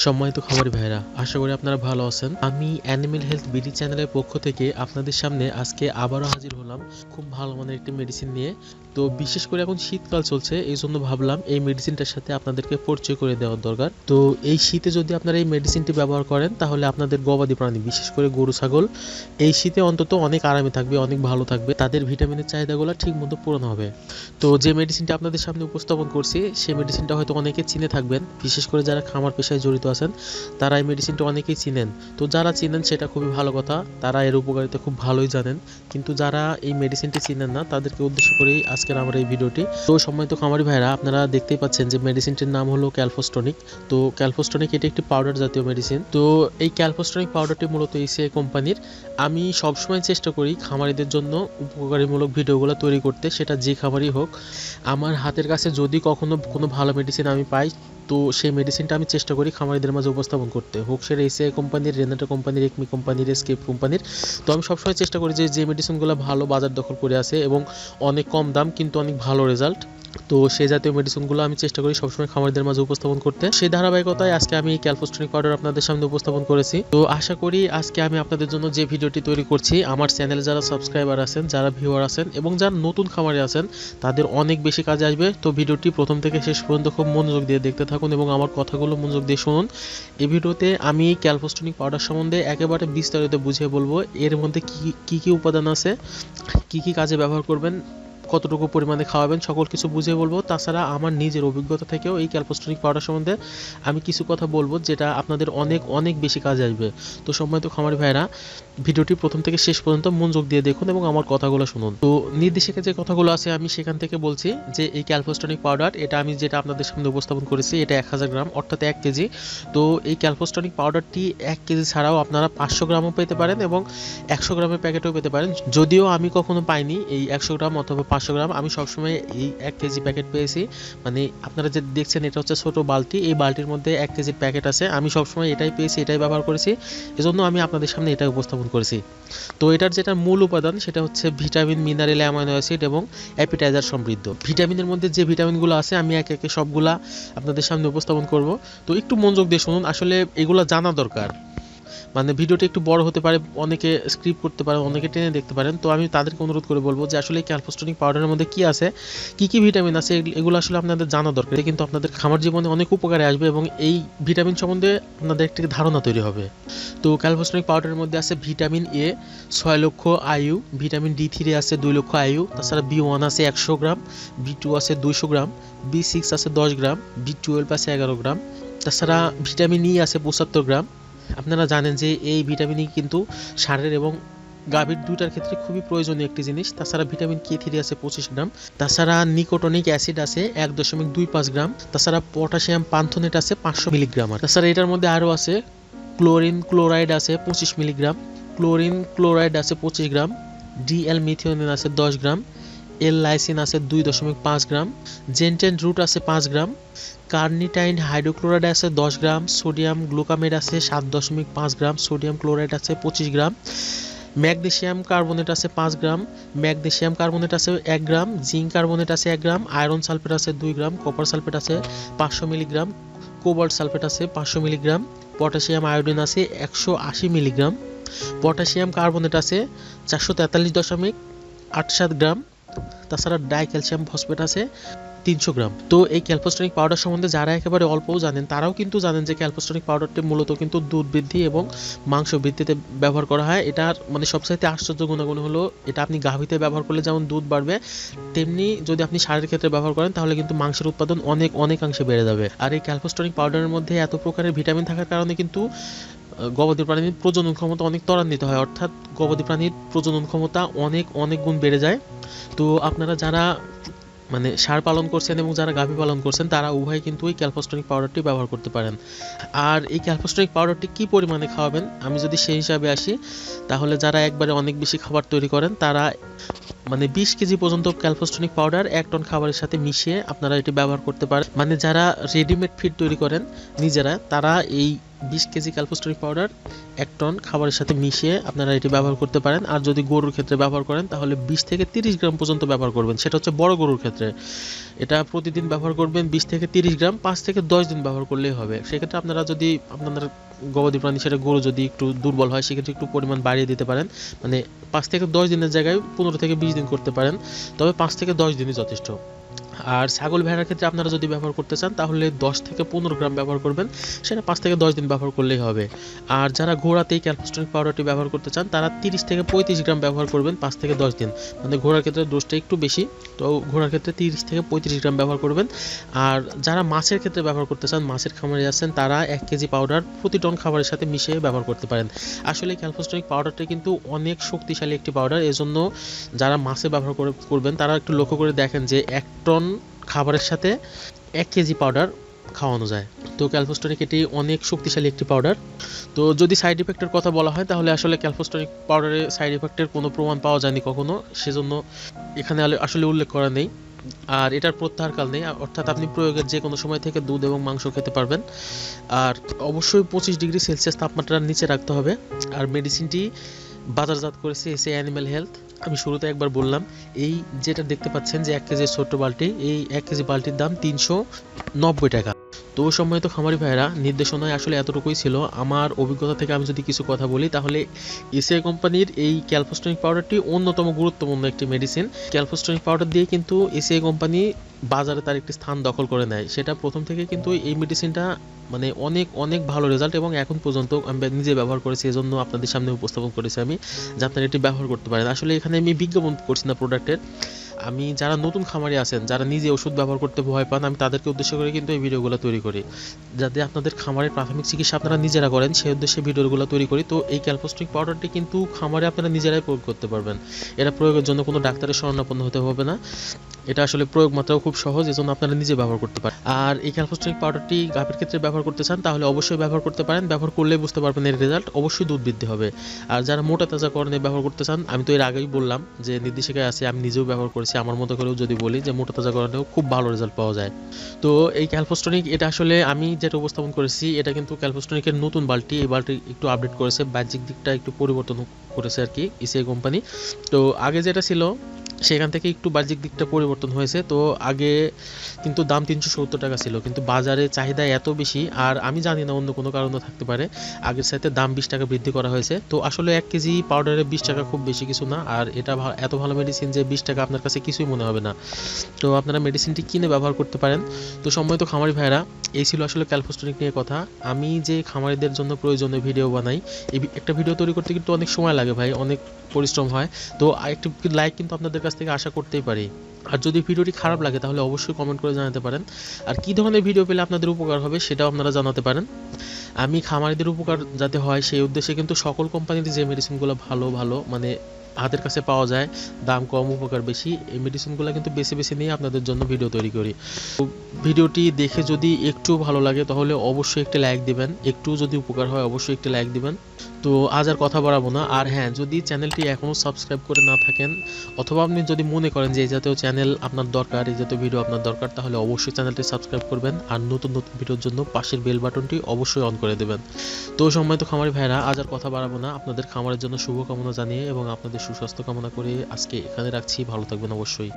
সম্মানিত খামারি ভাইরা, আশা করি আপনারা ভালো আছেন। আমি অ্যানিমেল হেলথ বিডি চ্যানেলের পক্ষ থেকে আপনাদের সামনে আজকে আবারও হাজির হলাম খুব ভালো মানের একটি মেডিসিন নিয়ে। তো বিশেষ করে এখন শীতকাল চলছে, এই জন্য ভাবলাম এই মেডিসিনটার সাথে আপনাদেরকে পরিচয় করে দেওয়ার দরকার। তো এই শীতে যদি আপনারা এই মেডিসিনটি ব্যবহার করেন তাহলে আপনাদের গবাদি প্রাণী, বিশেষ করে গরু ছাগল, এই শীতে অন্তত অনেক আরামে থাকবে, অনেক ভালো থাকবে, তাদের ভিটামিনের চাহিদাগুলো ঠিক মতো পূরণ হবে। তো যে মেডিসিনটা আপনাদের সামনে উপস্থাপন করছি সেই মেডিসিনটা হয়তো অনেকে চিনে থাকবেন, বিশেষ করে যারা খামার পেশায় জড়িত আছেন তারা এই মেডিসিনটা অনেকেই চিনেন। তো যারা চিনেন সেটা খুবই ভালো কথা, তারা এর উপকারিতা খুব ভালোই জানেন। কিন্তু যারা এই মেডিসিনটি চিনেন না তাদেরকে উদ্দেশ্য করেই আজকের আমার এই ভিডিওটি। তো সম্মানিত খামারি ভাইরা, আপনারা দেখতেই পাচ্ছেন যে মেডিসিনটির নাম হলো ক্যালফোস্টনিক। তো ক্যালফোস্টনিক এটি একটি পাউডার জাতীয় মেডিসিন। তো এই ক্যালফোস্টনিক পাউডারটি মূলত এসিআই কোম্পানির। আমি সবসময় চেষ্টা করি খামারিদের জন্য উপকারীমূলক ভিডিওগুলো তৈরি করতে, সেটা যে খামারই হোক। আমার হাতের কাছে যদি কখনো কোনো ভালো মেডিসিন আমি পাই, তো সেই মেডিসিনটা আমি চেষ্টা করি খামারিদের মাঝে উপস্থাপন করতে, হোক সেটা এসিআই কোম্পানির, রেনাটা কোম্পানির, একমি কোম্পানির, এসকেপ কোম্পানির। তো আমি সবসময় চেষ্টা করি যে মেডিসিনগুলো ভালো বাজার দখল করে আছে এবং অনেক কম দাম কিন্তু অনেক ভালো রেজাল্ট, তো সেই জাতীয় মেডিসিনগুলো আমি চেষ্টা করি সবসময় খামারিদের মাঝে উপস্থাপন করতে। সেই ধারাবাহিকতায় আজকে আমি ক্যালফোস্টনিক পাউডার আপনাদের সামনে উপস্থাপন করেছি। তো আশা করি আজকে আমি আপনাদের জন্য যে ভিডিওটি তৈরি করছি, আমার চ্যানেলে যারা সাবস্ক্রাইবার আছেন, যারা ভিউয়ার আছেন এবং যারা নতুন খামারে আছেন তাদের অনেক বেশি কাজে আসবে। তো ভিডিওটি প্রথম থেকে শেষ পর্যন্ত খুব মনোযোগ দিয়ে দেখতে থাকুন এবং আমার কথাগুলো মনোযোগ দিয়ে শুনুন। এই ভিডিওতে আমি ক্যালফোস্টনিক পাউডার সম্বন্ধে একেবারে বিস্তারিত বুঝিয়ে বলবো, এর মধ্যে কি কি উপাদান আছে, কি কাজে ব্যবহার করবেন, কতটুকু পরিমাণে খাওয়াবেন, সকল কিছু বুঝিয়ে বলবো। তাছাড়া আমার নিজের অভিজ্ঞতা থেকেও এই ক্যালফোস্টনিক পাউডার সম্বন্ধে আমি কিছু কথা বলবো যেটা আপনাদের অনেক অনেক বেশি কাজে আসবে। তো সম্মানিত খামারি ভাইরা, ভিডিওটি প্রথম থেকে শেষ পর্যন্ত মনোযোগ দিয়ে দেখুন এবং আমার কথাগুলো শুনুন। তো নির্দেশিকা যে কথাগুলো আছে আমি সেখান থেকে বলছি যে এই ক্যালফোস্টনিক পাউডার, এটা আমি যেটা আপনাদের সামনে উপস্থাপন করেছি, এটা 1000 গ্রাম অর্থাৎ 1 কেজি। তো এই ক্যালফোস্টনিক পাউডারটি 1 কেজি ছাড়াও আপনারা 500 গ্রামও পেতে পারেন এবং 100 গ্রামের প্যাকেটও পেতে পারেন। যদিও আমি কখনো পাইনি এই 100 গ্রাম অথবা 500 গ্রাম, আমি সবসময় এই 1 কেজি প্যাকেট পেয়েছি। মানে আপনারা যে দেখছেন এটা হচ্ছে ছোট বালতি, এই বালতির মধ্যে 1 কেজির প্যাকেট আছে, আমি সবসময় এটাই পেয়েছি, এটাই ব্যবহার করেছি, এজন্য আমি আপনাদের সামনে এটাই উপস্থাপন করেছি। তো এটার যেটা মূল উপাদান সেটা হচ্ছে ভিটামিন, মিনারেল, অ্যামাইনো অ্যাসিড এবং অ্যাপিটাইজার সমৃদ্ধ। ভিটামিনের মধ্যে যে ভিটামিনগুলো আছে আমি একে একে সবগুলা আপনাদের সামনে উপস্থাপন করব। তো একটু মনোযোগ দিয়ে শুনুন, আসলে এগুলো জানা দরকার। মানে ভিডিওটি একটু বড় হতে পারে, অনেকে স্কিপ করতে পারেন, অনেকে টেনে দেখতে পারেন। তো আমি তাদেরকে অনুরোধ করে বলবো যে আসলে ক্যালফোস্টনিক পাউডারের মধ্যে কি আছে, কি ভিটামিন আছে, এগুলো আসলে আপনাদের জানা দরকার, কিন্তু আপনাদের খামার জীবনে অনেক উপকারে আসবে এবং এই ভিটামিন সম্বন্ধে আপনাদের একটি ধারণা তৈরি হবে। তো ক্যালফোস্টনিক পাউডারের মধ্যে আছে ভিটামিন এ 6 লক্ষ আইইউ, ভিটামিন ডি3 আছে 2 লক্ষ আইইউ, তাছাড়া বি1 আছে 100 গ্রাম, বি2 আছে 200 গ্রাম, বি6 আছে 10 গ্রাম, বি12 আছে 11 গ্রাম, তাছাড়া ভিটামিন ই আছে 75 গ্রাম। আপনারা জানেন যে এই ভিটামিন কিন্তু ষাঁড়ের এবং গাভীর দুইটার ক্ষেত্রে খুবই প্রয়োজনীয় একটি জিনিস। তাছাড়া ভিটামিন কে3 আছে 25 গ্রাম, তাছাড়া নিকোটনিক অ্যাসিড আছে 1.25 গ্রাম, তাছাড়া পটাশিয়াম পান্থনেট আছে 500 মিলিগ্রাম। তাছাড়া এটার মধ্যে আরও আছে ক্লোরিন ক্লোরাইড আছে 25 মিলিগ্রাম, ক্লোরিন ক্লোরাইড আছে 25 গ্রাম, ডিএল মিথিওনিন আছে 10 গ্রাম, এল লাইসিন আছে 2.5 গ্রাম, জেন্টেন রুট আছে 5 গ্রাম, কার্নিটাইন হাইড্রোক্লোরাইড আছে 10 গ্রাম, সোডিয়াম গ্লুকামেট আছে 7.5 গ্রাম, সোডিয়াম ক্লোরাইড আছে 25 গ্রাম, ম্যাগনেসিয়াম কার্বনেট আছে 5 গ্রাম, ম্যাগনেসিয়াম কার্বনেট আছে 1 গ্রাম, জিঙ্ক কার্বনেট আছে 1 গ্রাম, আয়রন সালফেট আছে 2 গ্রাম, কপার সালফেট আছে 500 মিলিগ্রাম, কোবাল্ট সালফেট আছে 500 মিলিগ্রাম, পটাশিয়াম আয়োডিন আছে 180 মিলিগ্রাম, পটাশিয়াম কার্বনেট আছে 443.87 গ্রাম, তাছাড়া ডাই ক্যালসিয়াম ফসফেট আছে 300 গ্রাম। তো এই ক্যালফোস্টনিক পাউডার সম্বন্ধে যারা একেবারে অল্পও জানেন তারাও কিন্তু জানেন যে ক্যালফোস্টনিক পাউডারটি মূলত কিন্তু দুধ বৃদ্ধি এবং মাংস বৃদ্ধিতে ব্যবহার করা হয়। এটার মানে সবচাইতে আশ্চর্য গুণাগুণ হলো এটা আপনি গাভীতে ব্যবহার করলে যেমন দুধ বাড়বে, তেমনি যদি আপনি ষাঁড়ের ক্ষেত্রে ব্যবহার করেন তাহলে কিন্তু মাংসের উৎপাদন অনেকাংশে বেড়ে যাবে। আর এই ক্যালফোস্টনিক পাউডারের মধ্যে এত প্রকারের ভিটামিন থাকার কারণে কিন্তু গবাদি প্রাণীর প্রজনন ক্ষমতা অনেক ত্বরান্বিত হয়, অর্থাৎ গবাদি প্রাণীর প্রজনন ক্ষমতা অনেক গুণ বেড়ে যায়। তো আপনারা যারা মানে ষাঁড় পালন করছেন এবং যারা গাভী পালন করছেন তারা উভয় কিন্তু এই ক্যালফোস্টনিক পাউডারটি ব্যবহার করতে পারেন। আর এই ক্যালফোস্টনিক পাউডারটি কি পরিমাণে খাওয়াবেন আমি যদি সেই হিসাবে আসি, তাহলে যারা একবারে অনেক বেশি খাবার তৈরি করেন তারা মানে 20 কেজি পর্যন্ত ক্যালফোস্টনিক পাউডার 1 টন খাবারের সাথে মিশিয়ে আপনারা এটি ব্যবহার করতে পারেন। মানে যারা রেডিমেড ফিড তৈরি করেন নিজেরা, তারা এই 20 কেজি ক্যালপোস্টোরিক পাউডার 1 টন খাবারের সাথে মিশিয়ে আপনারা এটি ব্যবহার করতে পারেন। আর যদি গরুর ক্ষেত্রে ব্যবহার করেন তাহলে 20 থেকে 30 গ্রাম পর্যন্ত ব্যবহার করবেন, সেটা হচ্ছে বড় গরুর ক্ষেত্রে। এটা প্রতিদিন ব্যবহার করবেন 20 থেকে 30 গ্রাম, 5 থেকে 10 দিন ব্যবহার করলেই হবে। সেক্ষেত্রে আপনারা যদি আপনাদের গবাদি প্রাণী সেটা গরু যদি একটু দুর্বল হয় সেক্ষেত্রে একটু পরিমাণ বাড়িয়ে দিতে পারেন, মানে 5 থেকে 10 দিনের জায়গায় 15 থেকে 20 দিন করতে পারেন, তবে 5 থেকে 10 দিনই যথেষ্ট। আর ছাগল ভেড়ার ক্ষেত্রে আপনারা যদি ব্যবহার করতে চান তাহলে 10 থেকে 15 গ্রাম ব্যবহার করবেন, সেটা 5 থেকে 10 দিন ব্যবহার করলেই হবে। আর যারা ঘোড়াতেই ক্যালপোস্টোরিক পাউডারটি ব্যবহার করতে চান তারা 30 থেকে 35 গ্রাম ব্যবহার করবেন 5 থেকে 10 দিন, মানে ঘোড়ার ক্ষেত্রে ডোজটা একটু বেশি, তো ঘোড়ার ক্ষেত্রে 30 থেকে 35 গ্রাম ব্যবহার করবেন। আর যারা মাছের ক্ষেত্রে ব্যবহার করতে চান, মাছের খামারে আছেন, তারা 1 কেজি পাউডার প্রতি টন খাবারের সাথে মিশিয়ে ব্যবহার করতে পারেন। আসলে ক্যালপোস্টোরিক পাউডারটা কিন্তু অনেক শক্তিশালী একটি পাউডার, এজন্য যারা মাছে ব্যবহার করবেন তারা একটু লক্ষ্য করে দেখেন যে 1 টন খাবারের সাথে 1 কেজি পাউডার খাওয়ানো যায়। তো ক্যালপোস্টোরিক এটি অনেক শক্তিশালী একটি পাউডার। তো যদি সাইড ইফেক্টের কথা বলা হয় তাহলে আসলে ক্যালপোস্টোরিক পাউডারে সাইড ইফেক্টের কোনো প্রমাণ পাওয়া যায়নি কখনো, সেজন্য এখানে আসলে উল্লেখ করা নেই। আর এটার প্রত্যাহারকাল নেই, অর্থাৎ আপনি প্রয়োগের যে কোনো সময় থেকে দুধ এবং মাংস খেতে পারবেন। আর অবশ্যই 25 ডিগ্রি সেলসিয়াস তাপমাত্রার নিচে রাখতে হবে। আর মেডিসিনটি বাজারজাত করেছে এসএ অ্যানিম্যাল হেলথ। আমি শুরুতে একবার বললাম, এই যেটা দেখতে পাচ্ছেন যে 1 কেজির ছোট্ট বালতি, এই 1 কেজি বালতির দাম 390 টাকা। তো সম্মানিত খামারি ভাইরা, নির্দেশনায় আসলে এতটুকুই ছিল। আমার অভিজ্ঞতা থেকে আমি যদি কিছু কথা বলি তাহলে এসিআই কোম্পানির এই ক্যালপোস্টোরিক পাউডারটি অন্যতম গুরুত্বপূর্ণ একটি মেডিসিন। ক্যালপোস্টোরিক পাউডার দিয়ে কিন্তু এসিআই কোম্পানি বাজারে তার একটি স্থান দখল করে নেয়, সেটা প্রথম থেকে কিন্তু এই মেডিসিনটা মানে অনেক অনেক ভালো রেজাল্ট, এবং এখন পর্যন্ত আমি নিজে ব্যবহার করেছি, এজন্য আপনাদের সামনে উপস্থাপন করেছি আমি, যে আপনারা এটি ব্যবহার করতে পারেন। আসলে এখানে আমি বিজ্ঞাপন করছি না প্রোডাক্টের, আমি যারা নতুন খামারি আছেন, যারা নিজে ওষুধ ব্যবহার করতে ভয় পান, আমি তাদেরকে উদ্দেশ্য করে কিন্তু এই ভিডিওগুলো তৈরি করি, যাতে আপনাদের খামারের প্রাথমিক চিকিৎসা আপনারা নিজেরা করেন, সেই উদ্দেশ্যে ভিডিওগুলো তৈরি করি। তো এই ক্যালপোস্টোরিক পাউডারটি কিন্তু খামারে আপনারা নিজেরাই প্রয়োগ করতে পারবেন, এটা প্রয়োগের জন্য কোনো ডাক্তারের শরণাপন্ন হতে হবে না। এটা আসলে প্রয়োগ মাত্রাও খুব সহজ, এজন্য আপনারা নিজে ব্যবহার করতে পারেন। আর এই ক্যালপোস্টোরিক পাউডারটি গাভীর ক্ষেত্রে ব্যবহার করতে চান তাহলে অবশ্যই ব্যবহার করতে পারেন, ব্যবহার করলেই বুঝতে পারবেন এর রেজাল্ট, অবশ্যই দুধ বৃদ্ধি হবে। আর যারা মোটা তাজাকরণে ব্যবহার করতে চান, আমি তো এর আগেই বললাম যে নির্দেশিকায় আছে, আমি নিজেও ব্যবহার করেছি, আমার মতো করেও যদি বলি যে মোটা তাজাকরণেও খুব ভালো রেজাল্ট পাওয়া যায়। তো এই ক্যালপোস্টোরিক, এটা আসলে আমি যেটা উপস্থাপন করেছি এটা কিন্তু ক্যালপোস্টোরিকের নতুন বালতি, এই বালতি একটু আপডেট করেছে, বাহ্যিক দিকটা একটু পরিবর্তন করেছে আর কি এসিআই কোম্পানি। তো আগে যেটা ছিল সেখান থেকে একটু বাহ্যিক দিকটা পরিবর্তন হয়েছে। তো আগে কিন্তু দাম 370 টাকা ছিল, কিন্তু বাজারে চাহিদা এত বেশি, আর আমি জানি না অন্য কোনো কারণও থাকতে পারে, আগের সাথে দাম 20 টাকা বৃদ্ধি করা হয়েছে। তো আসলে 1 কেজি পাউডারে 20 টাকা খুব বেশি কিছু না, আর এটা এত ভালো মেডিসিন যে 20 টাকা আপনার কাছে কিছুই মনে হবে না। তো আপনারা মেডিসিনটি কিনে ব্যবহার করতে পারেন। তো সম্মানিত খামারি ভাইরা, এই ছিল আসলে ক্যালপোস্টোরিক নিয়ে কথা। আমি যে খামারিদের জন্য প্রয়োজনীয় ভিডিও বানাই, এই একটা ভিডিও তৈরি করতে কিন্তু অনেক সময় লাগে ভাই, অনেক পরিশ্রম হয়। তো একটি লাইক কিন্তু আপনাদের কাছ থেকে আশা করতেই পারি। আর যদি ভিডিওটি খারাপ লাগে তাহলে অবশ্যই কমেন্ট করে জানাতে পারেন। আর কী ধরনের ভিডিও পেলে আপনাদের উপকার হবে সেটাও আপনারা জানাতে পারেন। আমি খামারিদের উপকার যাতে হয় সেই উদ্দেশ্যে কিন্তু সকল কোম্পানির যে মেডিসিনগুলো ভালো ভালো মানে হাতের কাছে পাওয়া যায়, দাম কম উপকার বেশি, এই মেডিসিনগুলো কিন্তু বেছে বেছে নিয়ে আপনাদের জন্য ভিডিও তৈরি করি। তো ভিডিওটি দেখে যদি একটু ভালো লাগে তাহলে অবশ্যই একটি লাইক দিবেন, একটু যদি উপকার হয় অবশ্যই একটি লাইক দিবেন। তো আজ আর কথা বাড়াবো না। আর হ্যাঁ, যদি চ্যানেলটি এখনও সাবস্ক্রাইব করে না থাকেন, অথবা আপনি যদি মনে করেন যে এই জাতীয় চ্যানেল আপনার দরকার, এই জাতীয় ভিডিও আপনার দরকার, তাহলে অবশ্যই চ্যানেলটি সাবস্ক্রাইব করবেন, আর নতুন নতুন ভিডিওর জন্য পাশের বেল বাটনটি অবশ্যই অন করে দেবেন। তো সম্মানিত খামারি ভাইরা, আজ আর কথা বাড়াবো না, আপনাদের খামারের জন্য শুভকামনা জানিয়ে এবং আপনাদের সুস্বাস্থ্য কামনা করে আজকে এখানে রাখছি। ভালো থাকবেন অবশ্যই।